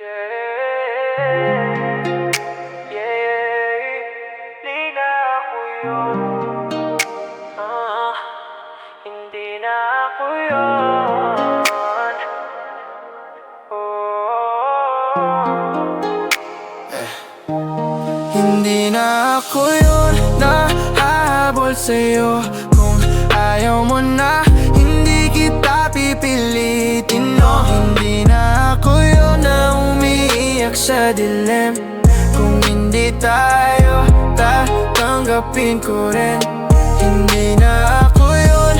Di na ako yun. Hindi na ako yun. Hindi na ako yun na hahabol sa'yo. Kung ayaw mo na, hindi kita pipilitin, no. Hindi na ako yun na umiiyak sa dilim. Kung hindi tayo, tatanggapin ko rin. Hindi na ako yun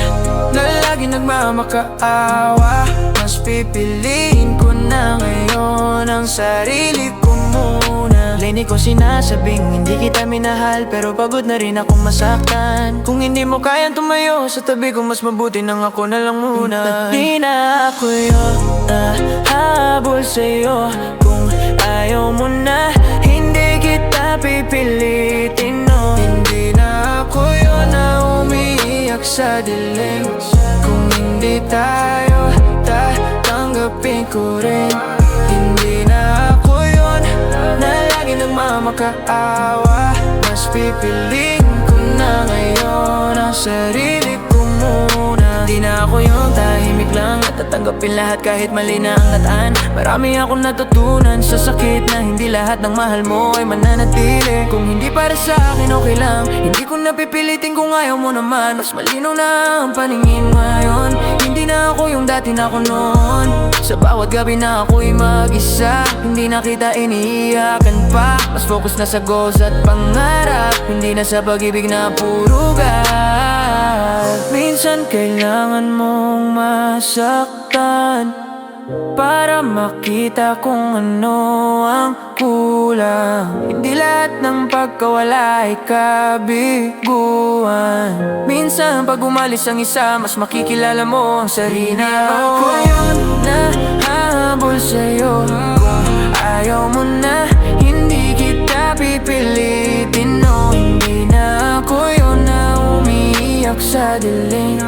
na lagi nagmamakaawa. Mas pipiliin ko na ngayon ang sarili ko muna. Lini ko sinasabing hindi kita minahal, pero pagod na rin akong masaktan. Kung hindi mo kayang tumayo sa tabi ko, mas mabuti nang ako na lang muna. Di na ako yun na habol sa'yo. Kung ayaw mo na, hindi kita pipilitin, no. Hindi na ako yun na umiiyak sa dilim. Kung hindi tayo, tatanggapin ko rin. Hindi na ako yun na lagi nagmamakaawa. Mas pipiliin ko na ngayon ang sarili ko muna. Di na ako yung tahimik lang at tatanggapin lahat kahit mali na ang nataan. Marami akong natutunan sa sakit na hindi lahat ng mahal mo ay mananatili. Kung hindi para sa akin, okay lang. Hindi ko napipilitin kung ayaw mo naman. Mas malinaw na ang paningin ngayon. Hindi na ako yung dati na ako noon. Sa bawat gabi na ako'y mag-isa, hindi na kita iniiyakan pa. Mas focus na sa goals at pangarap, hindi na sa pag-ibig na puro gat. Minsan kailangan mong masaktan para makita kung ano ang kulang. Hindi lahat ng pagkawala ay kabiguan. Minsan pag umalis ang isa, mas makikilala mo ang sarili. Ako yun na hahabol sa'yo. Kung ayaw mo na, hindi kita pipilitin, no. Hindi na ako yun na umiiyak sa dilim.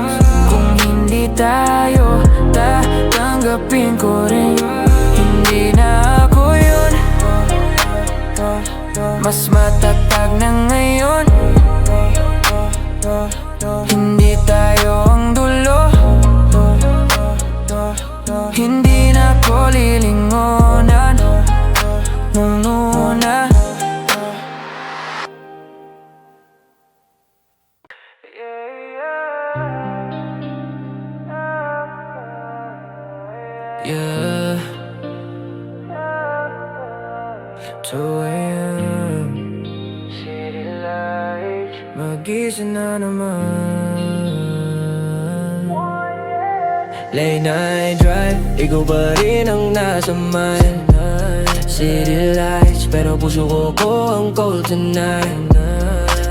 Kung hindi tayo, tatanggapin ko rin. Hindi na ako yun. Mas matatag na ngayon. Hindi tayo ang dulo. Hindi na ko lilingonan muna. Yeah, 2 AM, City lights. magising na naman. Late night drive, ikaw pa rin ang nasa mind. City lights, pero puso ko ang cold tonight.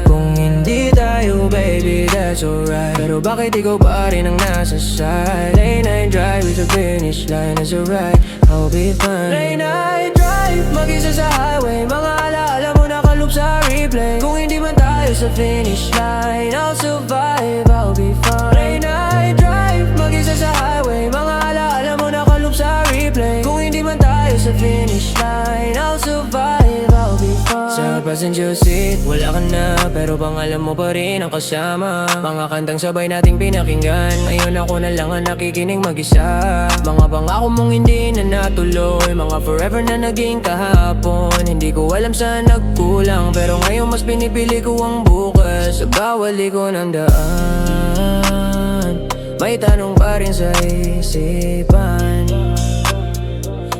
Kung hindi tayo, baby, that's alright. Pero bakit ikaw pa rin ang nasa side? Late night drive with the finish line, that's alright, I'll be fine. Late night drive, mag-isa sa highway. Mga alaala mo nakaloop sa replay. Kung hindi man tayo sa finish line, I'll survive, I'll be fine. Late night drive, mag-isa sa highway. Mga alaala mo nakaloop sa replay. Kung hindi man tayo sa finish line, I'll survive, I'll be fine. Sa passenger seat, wala ka na, pero pangalan mo pa rin ang kasama. Mga kantang sabay nating pinakinggan, ngayon ako na lang ang nakikinig mag-isa. Mga pangako mong hindi na natuloy, mga forever na naging kahapon. Hindi ko alam saan nagkulang, pero ngayon mas pinipili ko ang bukas. Sa bawat liko ng daan, may tanong pa rin sa isipan.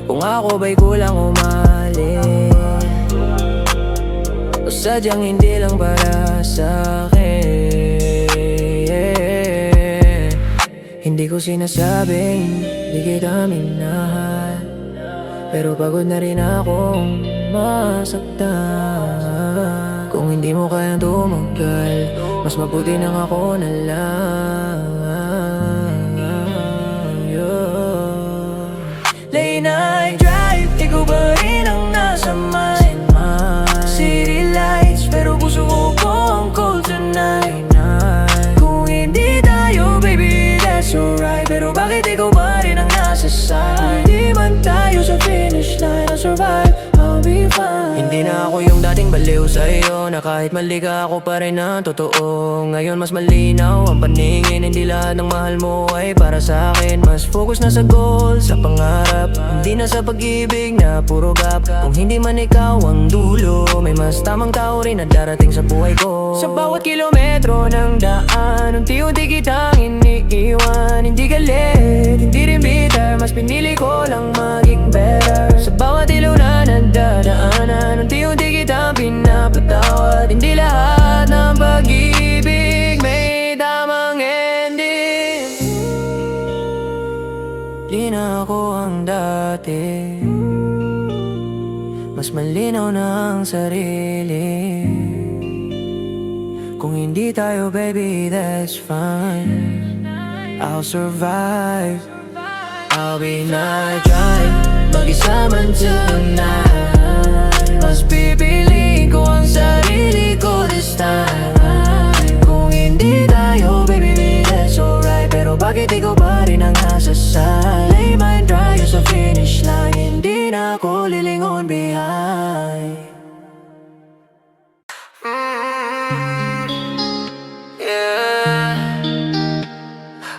Kung ako ba'y kulang o mali, o sadyang hindi lang para sa'kin. Hindi ko sinasabing di kita minahal, pero pagod na rin akong masaktan. Kung hindi mo kayang tumagal, mas mabuti nang ako na lang. Late night drive, ikaw ba rin ang nasa mind? City lights, pero puso ko ang cold tonight. Kung hindi tayo, baby, that's alright. Pero bakit ikaw ba rin ang nasa side? Di man tayo sa finish line, I'll survive, I'll be fine. Hindi na ako yung dating baliw sa'yo, na kahit mali ka ako pa rin ang totoo. Ngayon mas malinaw ang paningin, hindi lahat ng mahal mo ay para sa akin. Mas focus na sa goal, sa pangarap, hindi na sa pag-ibig na puro gap. Kung hindi man ikaw ang dulo, may mas tamang tao rin na darating sa buhay ko. Sa bawat kilometro ng daan, unti-unti kitang iniiwan. Hindi galit, hindi rin bitter, mas pinili ko lang maging better. Sa bawat ilaw na nagdadaanan, unti-unti kitang pinapatawad. Hindi lahat ng pag-ibig may tamang ending. Di na ako ang dati, mas malinaw na ang sarili. Kung hindi tayo baby, that's fine. I'll survive, I'll be night drive, mag-isa man tonight. Mas pipiliin ko ang sarili ko this time. Kung hindi tayo baby, that's alright. Pero bakit ikaw pa rin ang nasa side? Lay my dry sa finish line, hindi na ako lilingon behind.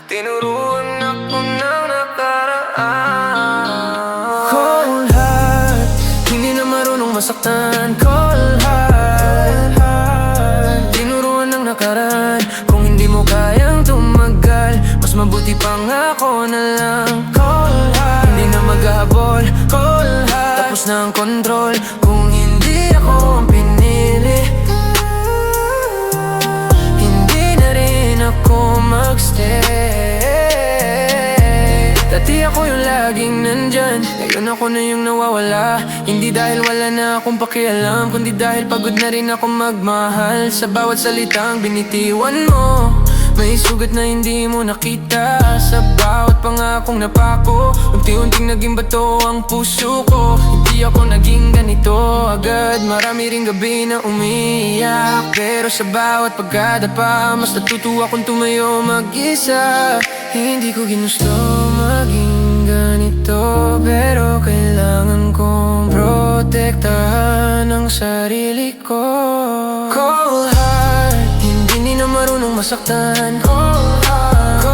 Tinuruan ako ng nakaraan. Cold heart, hindi na marunong masaktan. Cold heart, tinuruan ng nakaraan. Kung hindi mo kayang tumagal, mas mabuti pang ako na lang. Cold heart, hindi na maghahabol. Cold heart, tapos na ang kontrol. Kung hindi ako ang pinili, hindi na rin ako magstay. Dati ako yung laging nandyan, ngayon ako na yung nawawala. Hindi dahil wala na akong pakialam, kundi dahil pagod na rin ako magmahal. Sa bawat salitang binitiwan mo, may sugat na hindi mo nakita. Sa bawat pangakong napako, unti-unting naging bato ang puso ko. Hindi ako naging ganito agad, marami ring gabi na umiiyak. Pero sa bawat pagkadapa, mas natutuwa kung tumayo mag-isa. Hindi ko ginusto maging ganito, pero kailangan kong protektahan ang sarili ko. Cold heart, hindi na marunong masaktan. Cold heart,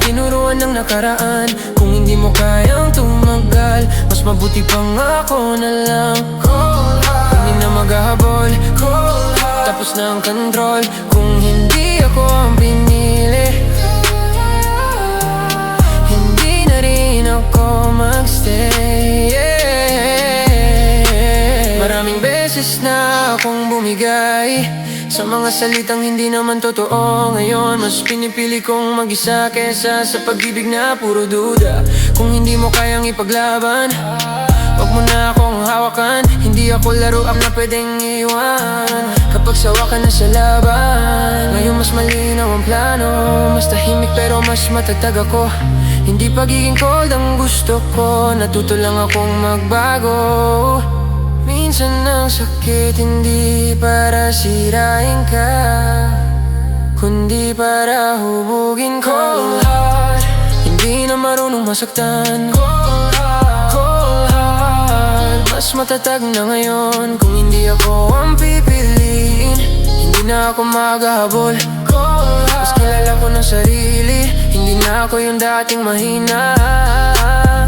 tinuruan ng nakaraan. Kung hindi mo kayang tumagal, mas mabuti pang ako na lang. Cold heart, hindi na maghahabol. Cold heart, tapos na ang kontrol. Kung hindi ako ang pinili, hindi na rin ako magstay. Maraming beses na akong bumigay sa mga salitang hindi naman totoo. Ngayon mas pinipili kong mag-isa kesa sa pag-ibig na puro duda. Kung hindi mo kayang ipaglaban, wag mo na akong hawakan. Hindi ako laruan na pwedeng iwan kapag sawa ka na sa laban. Ngayon mas malinaw ang plano, mas tahimik pero mas matatag ako. Hindi pagiging cold ang gusto ko, natuto lang akong magbago. Minsan ang sakit hindi para sirain ka, kundi para hubugin ko. Cold heart, hindi na marunong masaktan. Cold heart, mas matatag na ngayon. Kung hindi ako ang pipiliin, hindi na ako maghahabol. Cold heart, mas kilala ko ng sarili, hindi na ako yung dating mahina.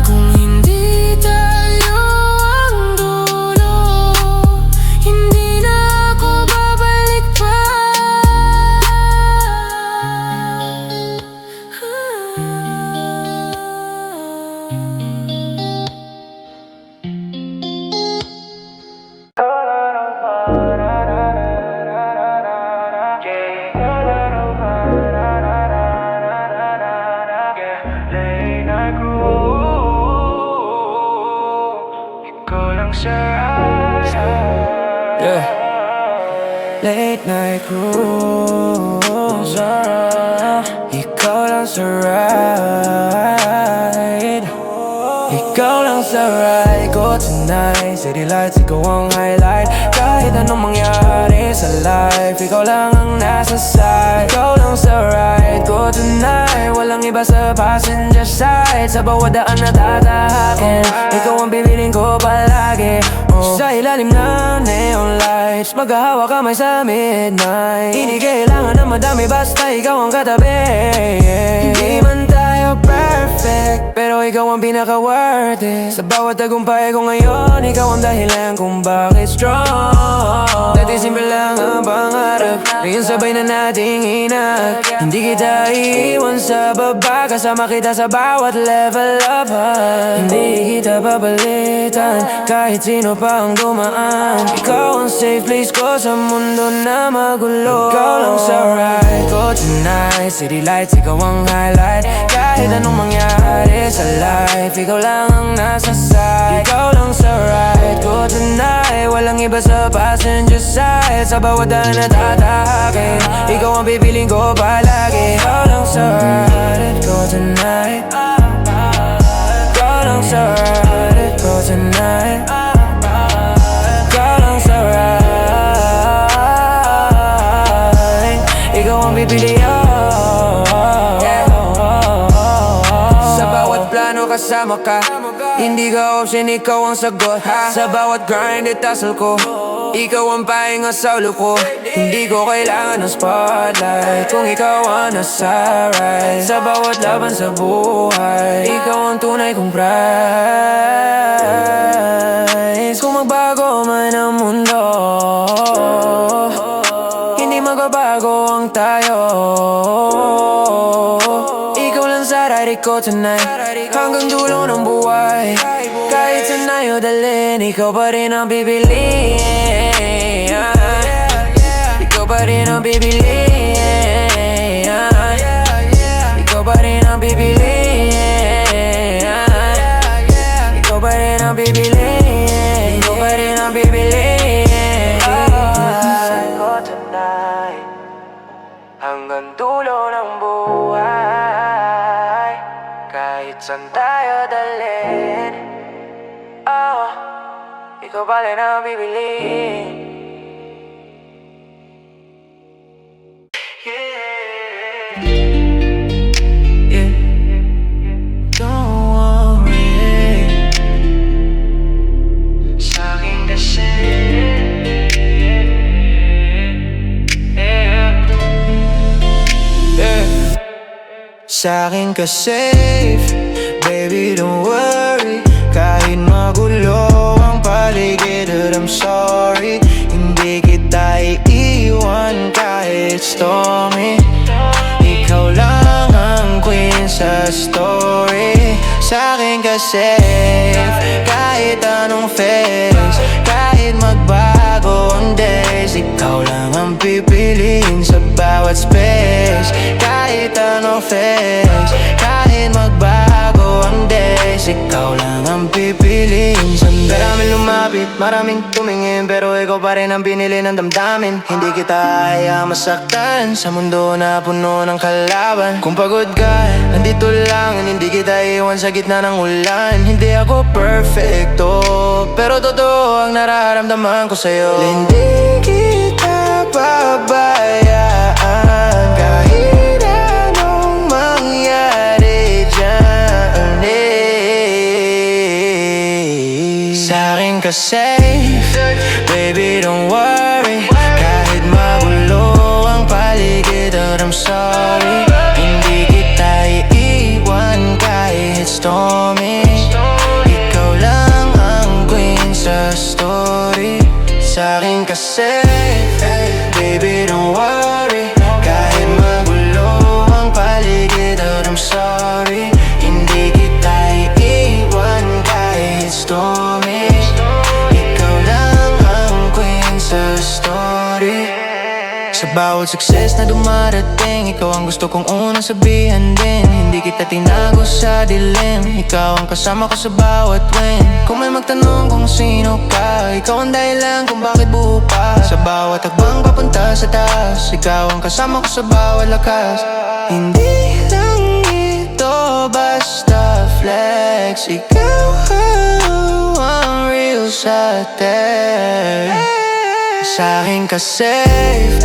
Kung hindi tayo ang dulo, hindi na ako babalik pa. Late night cruise, ikaw lang sa ride, ikaw lang sa ride ko tonight. City lights, ikaw ang highlight. Kahit anong mangyari sa life, ikaw lang ang nasa side. Ikaw lang sa ride ko tonight. Walang iba sa passenger side. Sa bawat daan na tatahakin, ikaw ang bibiling ko palagi. Sa ilalim ng neon lights, maghahawa kamay sa midnight. Hindi kailangan na madami, basta ikaw ang katabi. Hindi man tayo perfect, pero ikaw ang pinaka-worth it. Sa bawat tagumpay ko ngayon, ikaw ang dahilan kung bakit strong. Dati simple lang ang pangarap, ngayon sabay na nating inat. Hindi kita iiwan sa baba, kasama kita sa bawat level up. Hindi kita papalitan, kahit sino pa ang dumaan. Ikaw ang safe place ko sa mundo na magulo. Ikaw lang sa ride ko tonight. City lights, ikaw ang highlight. Kahit anong mangyari sa life, ikaw lang ang nasa side. Ikaw lang sa ride ko tonight. Walang iba sa passenger side. Sa bawat daan na tatahakin, ikaw ang pipiling ko palagi. Ikaw lang sa ride ko tonight. Ikaw lang sa ride ko tonight. Ikaw lang sa ride. Ikaw ang pipiliin. Kasama ka, hindi ka option, ikaw ang sagot. Sa bawat grind at hustle ko, ikaw ang pahinga sa ulo ko. Hindi ko kailangan ng spotlight kung ikaw ang nasa right. Sa bawat laban sa buhay, ikaw ang tunay kong prize. Kung magbago man ang mundo, hindi magbabago ang tayo. Ikaw lang sa ride ko tonight, hanggang dulo ng buhay. Kahit saan tayo dalhin, ikaw pa rin ang pipiliin. Ikaw pa rin ang pipiliin. Ikaw pa rin ang pipiliin. Ikaw pa rin ang pipiliin. Ikaw pa rin ang pipiliin. Side ko tonight, hanggang dulo ng buhay. Kahit saan tayo dalhin, ikaw pa rin ang bibilin. Yeah. Don't worry. Sa'kin kasi Sa'kin ka safe, baby don't worry. Kahit magulo ang paligid, but I'm sorry. Hindi kita iiwan kahit stormy. Ikaw lang ang queen sa story. Sa'kin ka safe, kahit anong phase, kahit magbago ang days, ikaw lang ang pipiliin sa bawat space. Kahit anong phase, kahit magbago ang days, ikaw lang ang pipiliin sa days. Maraming lumapit, maraming tumingin, pero ikaw pa rin ang pinili ng damdamin. Hindi kita hayaan masaktan sa mundo na puno ng kalaban. Kung pagod ka, nandito lang, hindi kita iwan sa gitna ng ulan. Hindi ako perfecto, pero totoo ang nararamdaman ko sa'yo. Hindi kita pabayaan kahit anong mangyari dyan. Sa'kin ka safe, baby don't worry. Kahit magulo ang paligid, but I'm sorry. Hindi kita iiwan kahit stormy. Ikaw lang ang queen sa story. Sa'kin ka safe, baby don't worry. Kahit magulo ang paligid, but I'm sorry. Hindi kita iiwan kahit stormy. Ikaw lang ang queen sa story. Sa bawat success na dumarating, ikaw ang gusto kong unang sabihan din. Hindi kita tinago sa dilim, ikaw ang kasama ko sa bawat win. Kung may magtanong kung sino ka, ikaw ang dahilan kung bakit buo pa. Sa bawat hakbang papunta sa taas, ikaw ang kasama ko sa bawat lakas. Hindi lang ito basta flex. Ikaw ang real sa atin. Sa'kin ka safe,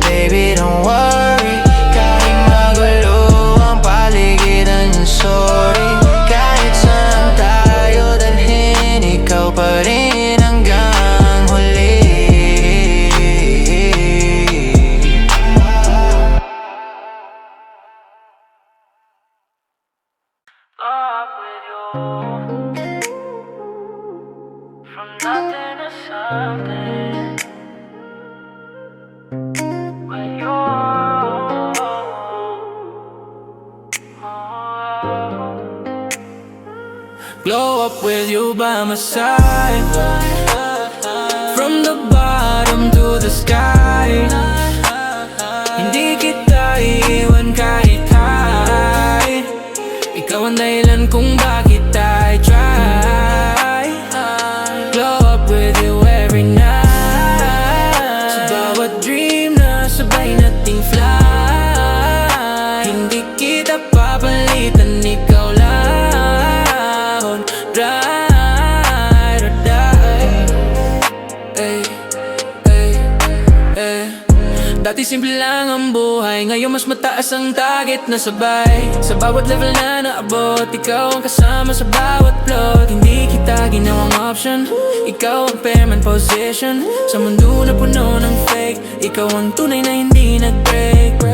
baby don't worry. Kahit magulo ang paligiran, sorry. Kahit saan tayo dalhin, ikaw pa rin hanggang huli. Up with you. From nothing to something. With you. Glow up with you by my side. From the bottom to the sky. Hindi kita iiwan kahit high. Ikaw ang dahilan kung bakit I try. Glow up with you every night. Sa bawat dream na sabay nating fly. Hindi kita papalitan, ikaw lang. Ride or die. Ay, ay, ay. Dati simple lang ang buhay, ngayon mas mataas ang target na sabay. Sa bawat level na naabot, ikaw ang kasama sa bawat plot. Hindi kita ginawang option, ikaw ang permanent position. Sa mundo na puno ng fake, ikaw ang tunay na hindi nag-break.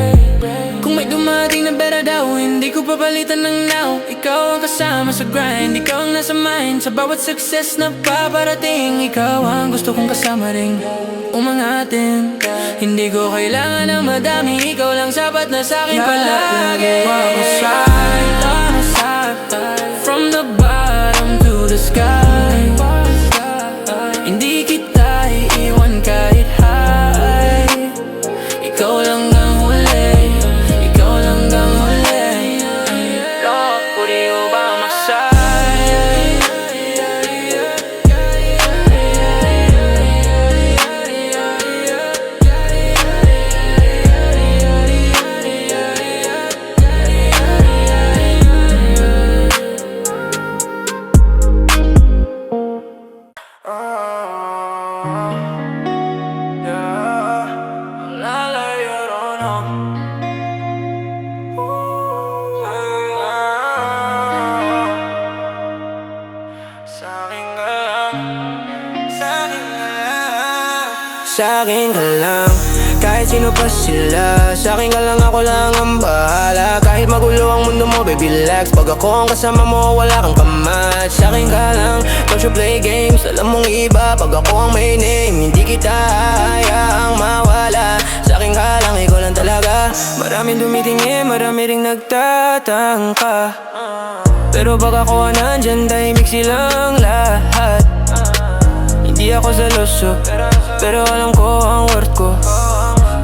Kung may dumating na better daw, hindi ko papalitan ng now. Ikaw ang kasama sa grind, ikaw ang nasa mind. Sa bawat success na paparating, ikaw ang gusto kong kasama ring umangatin. Hindi ko kailangan ng madami, ikaw lang sapat na sa'kin palagi. From the bottom to the sky. Hindi kita iiwan kahit high. Ikaw lang ang huli, ikaw lang ang huli. Love, put you by my side. Sa'kin ka lang, kahit sino pa sila. Sa'kin ka lang, ako lang ang bahala. Kahit magulo ang mundo mo, baby relax. Pag ako ang kasama mo, wala kang kamatch. Sa'kin ka lang, don't you play games. Alam mong iba, pag ako ang may name, hindi kita hayaang mawala. Sa'kin ka lang, ikaw lang talaga. Maraming dumitingin, marami ring nagtatangka. Pero pag ako nandyan, tahimik silang lahat. Hindi ako seloso, pero alam ko ang worth ko.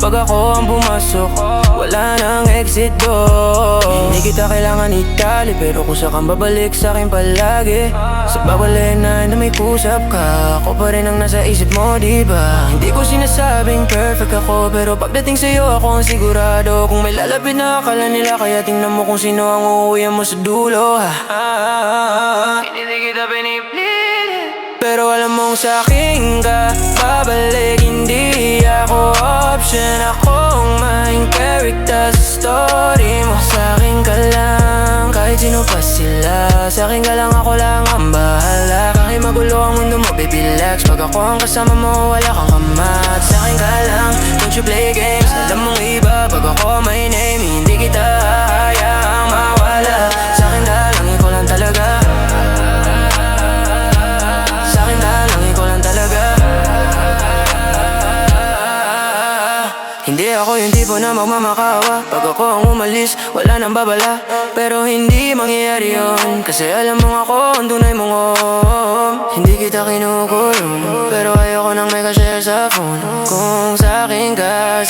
Pag ako ang pumasok, wala nang exit door. Hindi kita kailangan itali, pero kung saan babalik sa'kin palagi. Sa bawal na may kusap ka, ako pa rin ang nasa isip mo, diba? Hindi ko sinasabing perfect ako, pero pagdating sa'yo ako ang sigurado. Kung may lalapit na akala nila, kaya tingnan mo kung sino ang uuwihan mo sa dulo. Hindi kita pinipilit, pero alam mong sa'kin ka babalik. Hindi ako option, akong main character sa story mo. Sa'kin ka lang, kahit sino pa sila. Sa'kin ka lang, ako lang ang bahala. Kahit magulo ang mundo mo, baby relax. Pag ako ang kasama mo, wala kang kamat. Sa'kin ka lang, don't you play games. Alam mong iba, pag ako may name, hindi kita hayaang mawala. Sa'kin ka lang, ikaw lang talaga. Hindi ako yung tipo na magmamakawa. Pag ako ang umalis, wala nang babala. Pero hindi mangyayari yun, kasi alam mong ako ang tunay mong Hindi kita kinukulong, pero ayoko nang may ka-share sa phone. Kung sa'kin ka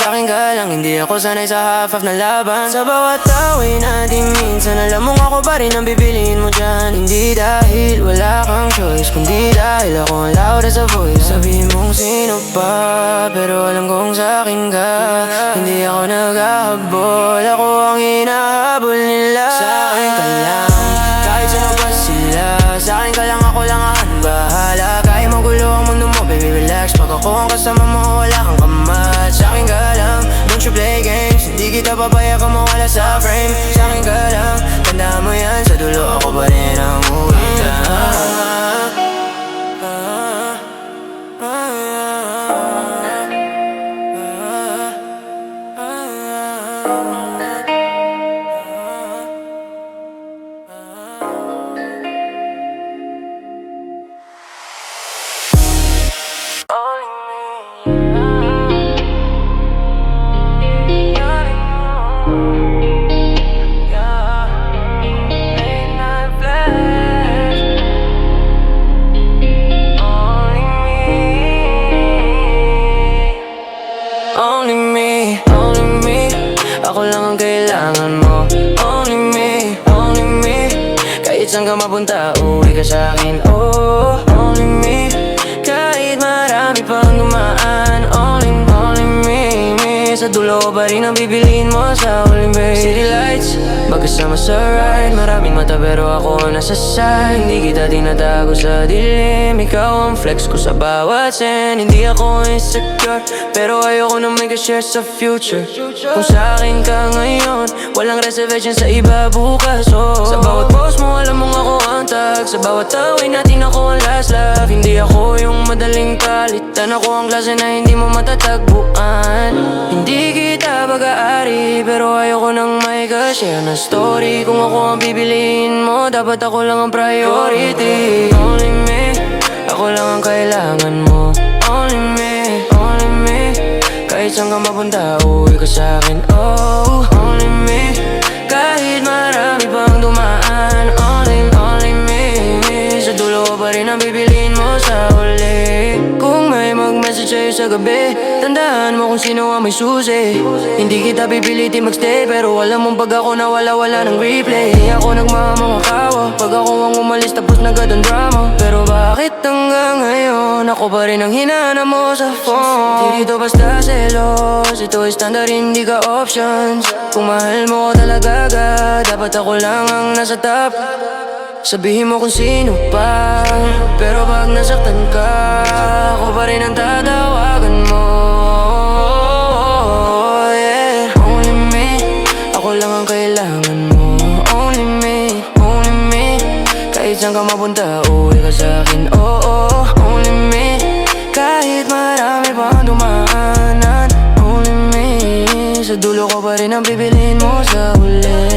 lang. Hindi ako sanay sa half-half na laban. Sa bawat away natin minsan, alam mong ako pa rin ang bibiliin mo dyan. Hindi dahil wala kang choice, kundi dahil ako ang loud as a voice. Sabihin mong sino pa, pero alam kong sa'kin ka. Hindi ako naghahabol, ako ang hinahabol nila. Sa'kin ka lang, kahit sino pa ako ang kasama mo, wala kang kamat. Sa'kin ka lang, don't you play games. Hindi kita papayagan mawala sa frame. Sa'kin ka lang, tandaan mo yan. Sa dulo ako pa rin ang uwi. Only me, ako lang ang kailangan mo. Only me, kahit saan ka mapunta, uwi ka sa'kin. Oh, only me, kahit marami pang dumaan. Only me, sa dulo ko pa rin ang bibiliin mo sa huli, babe. City lights, magkasama sa ride. Maraming mata pero ako nasa side. Hindi kita tinatago sa dilim. Ikaw ang flex ko sa bawat sen. Hindi ako insecure, pero ayoko na may ka-share sa future. Kung sa'kin ka ngayon, walang reservation sa iba bukas. Oh, sa bawat post mo, alam mong ako ang tag. Sa bawat away natin ako ang last love. Hindi ako yung madaling palitan. Ako ang klase na hindi mo matatagpuan. Hindi kita pag-aari, pero ayoko nang may ka-share na story. Kung ako ang bibiliin mo, dapat ako lang ang priority. Only me, ako lang ang kailangan mo. Only me, kahit saan ka mapunta, uwi ka sa'kin. Oh, only me, kahit marami pang dumaan. Only me, sa dulo ko pa rin ang bibiliin mo sa huli. Kung may mag-message sa'yo sa gabi, tandaan mo kung sino ang may susi. Hindi kita pipilitin magstay, pero alam mong pag ako nawala, wala ng replay. Di ako nagmamakawa pag ako ang umalis tapos nagad ang drama. Pero bakit hanggang ngayon ako pa rin ang hinana mo sa phone? Di dito basta selos, ito ay standard, hindi ka options. Kung mahal mo ko talaga agad, dapat ako lang ang nasa top. Sabihin mo kung sino pa, pero pag nasaktan ka, ako pa rin ang tatawagan mo. Yeah, only me, ako lang ang kailangan mo. Only me, kahit saan ka mapunta, uwi ka sa'kin. Oh, only me, kahit marami pang dumaanan. Only me, sa dulo ko pa rin ang bibiliin mo sa huli.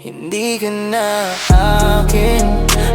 Hindi ka na akin,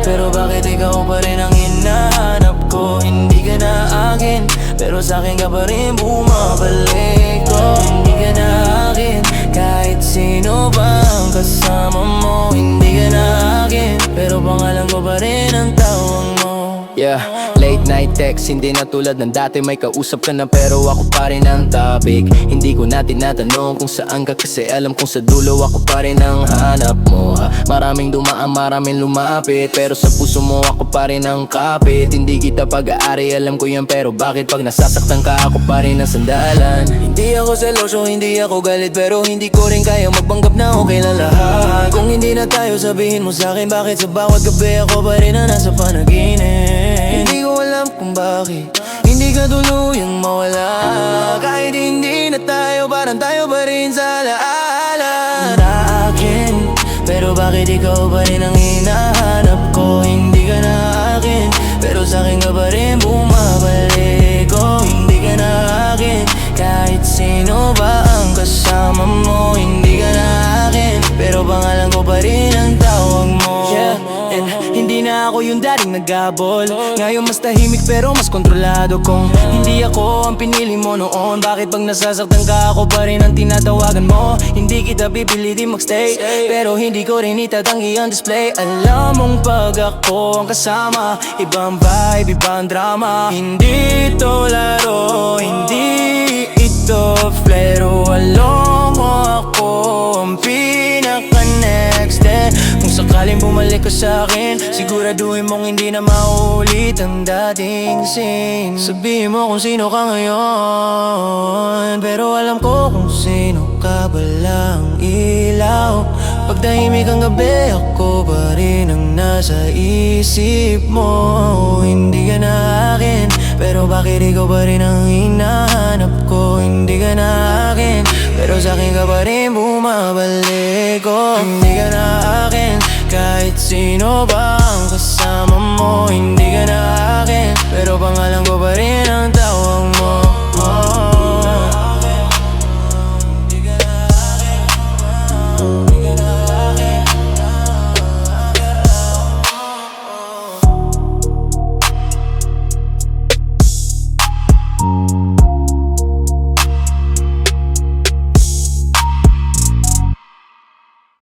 pero bakit ikaw pa rin ang hinahanap ko? Hindi ka na akin, pero sa'kin ka pa rin bumabalik ko. Hindi ka na akin, kahit sino ba ang kasama mo. Hindi ka na akin, pero pangalan ko pa rin ang tawag mo. Yeah, late night text, hindi na tulad ng dati. May kausap ka na pero ako pa rin ang topic. Hindi ko na tinatanong kung saan ka, kasi alam kong sa dulo ako pa rin ang hanap mo. Maraming dumaan, maraming lumapit, pero sa puso mo ako pa rin ang kapit. Hindi kita pag-aari, alam ko yan, pero bakit pag nasasaktan ka ako pa rin ang sandalan? Hindi ako seloso, hindi ako galit, pero hindi ko rin kaya magpanggap na okay lang lahat. Kung hindi na tayo, sabihin mo sa'kin bakit sa bawat gabi ako pa rin ang nasa panaginip. Hindi ko alam kung bakit hindi ka tuluyang mawala. Kahit hindi na tayo, parang tayo pa rin sa alaala. Na akin, pero bakit ikaw pa rin ang hinahanap ko? Hindi ka na akin, pero sa'kin ka pa rin bumabalik ko. Hindi ka na akin, kahit sino ba ang kasama mo. Hindi ka na akin, pero pangalan ko pa rin ang tawag mo. Yeah, and hindi na ako ako yung dating nagabol. Ngayon mas tahimik pero mas kontrolado. Kung hindi ako ang pinili mo noon, bakit pag nasasaktan ka ako pa rin ang tinatawagan mo? Hindi kita pipilitin magstay, pero hindi ko rin itatanggi ang display. Alam mong pag ako ang kasama, ibang vibe, ibang drama. Hindi to laro, hindi ito flero. Alam mo ako ang pinaka-next Kung sakaling bumalik ka sa'kin, siguraduhin mong hindi na maulit ang dating scene. Sabihin mo kung sino ka ngayon, pero alam ko kung sino ka balang ilaw. Pag tahimik ang gabi, ako pa rin ang nasa isip mo. Hindi ka na akin, pero bakit ikaw pa rin ang hinahanap ko? Hindi ka na akin, pero sa'kin ka pa rin bumabalik ko. Hindi ka na akin, kahit sino ba ang kasama mo. Hindi ka na akin, pero